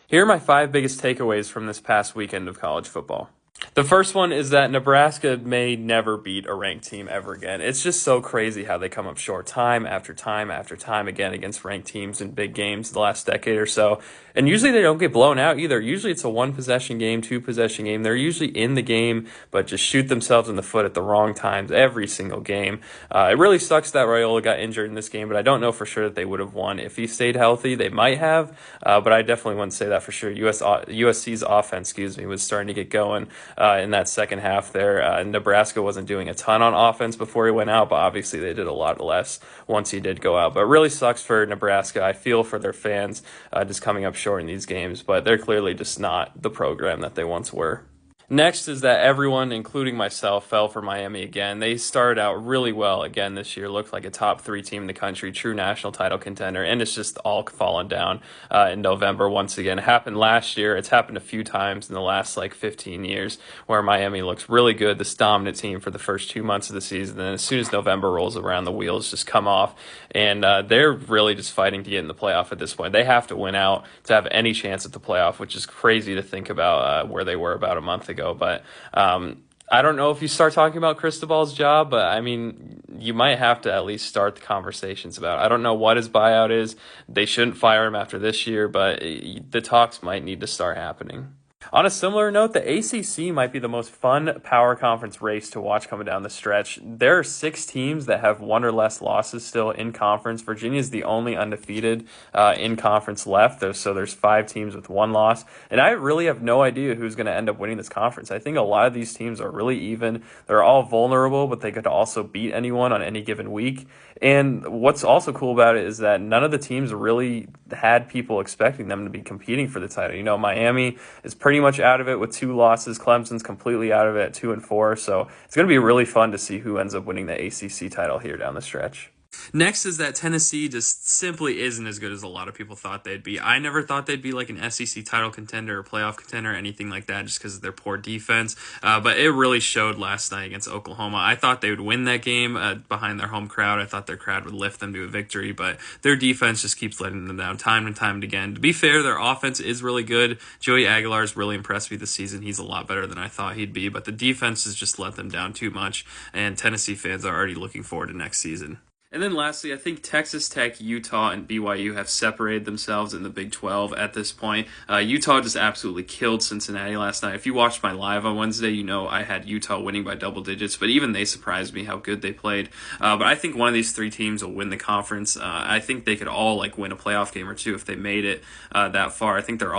Here are my 5 biggest takeaways from this past weekend of college football. The first one is that Nebraska may never beat a ranked team ever again. It's just so crazy how they come up short time after time after time again against ranked teams in big games the last decade or so. And usually they don't get blown out either. Usually it's a 1-possession game, 2-possession game. They're usually in the game, but just shoot themselves in the foot at the wrong times every single game. It really sucks that Raiola got injured in this game, but I don't know for sure that they would have won. If he stayed healthy, they might have, but I definitely wouldn't say that for sure. USC's offense, was starting to get going in that second half there. Nebraska wasn't doing a ton on offense before he went out, but obviously they did a lot less once he did go out. But it really sucks for Nebraska. I feel for their fans just coming up short in these games, but they're clearly just not the program that they once were. Next is that everyone, including myself, fell for Miami again. They started out really well again this year, looked like a top 3 team in the country, true national title contender, and it's just all fallen down in November once again. It happened last year. It's happened a few times in the last 15 years where Miami looks really good, this dominant team for the first 2 months of the season. And as soon as November rolls around, the wheels just come off, and they're really just fighting to get in the playoff at this point. They have to win out to have any chance at the playoff, which is crazy to think about where they were about a month ago. But I don't know if you start talking about Cristobal's job, but I mean, you might have to at least start the conversations about it. I don't know what his buyout is. They shouldn't fire him after this year, but the talks might need to start happening. On a similar note, the ACC might be the most fun power conference race to watch coming down the stretch. There are 6 teams that have 1 or less losses still in conference. Virginia is the only undefeated in conference left, so there's 5 teams with 1 loss. And I really have no idea who's going to end up winning this conference. I think a lot of these teams are really even. They're all vulnerable, but they could also beat anyone on any given week. And what's also cool about it is that none of the teams really had people expecting them to be competing for the title. Miami is pretty much out of it with 2 losses. Clemson's completely out of it at 2-4. So it's going to be really fun to see who ends up winning the ACC title here down the stretch. Next is that Tennessee just simply isn't as good as a lot of people thought they'd be. I never thought they'd be like an SEC title contender or playoff contender or anything like that just because of their poor defense. But it really showed last night against Oklahoma. I thought they would win that game behind their home crowd. I thought their crowd would lift them to a victory, but their defense just keeps letting them down time and time again. To be fair, their offense is really good. Joey Aguilar's really impressed me this season. He's a lot better than I thought he'd be, but the defense has just let them down too much, and Tennessee fans are already looking forward to next season. And then lastly, I think Texas Tech, Utah, and BYU have separated themselves in the Big 12 at this point. Utah just absolutely killed Cincinnati last night. If you watched my live on Wednesday, you know I had Utah winning by double digits, but even they surprised me how good they played. But I think one of these 3 teams will win the conference. I think they could all win a playoff game or 2 if they made it that far. I think they're all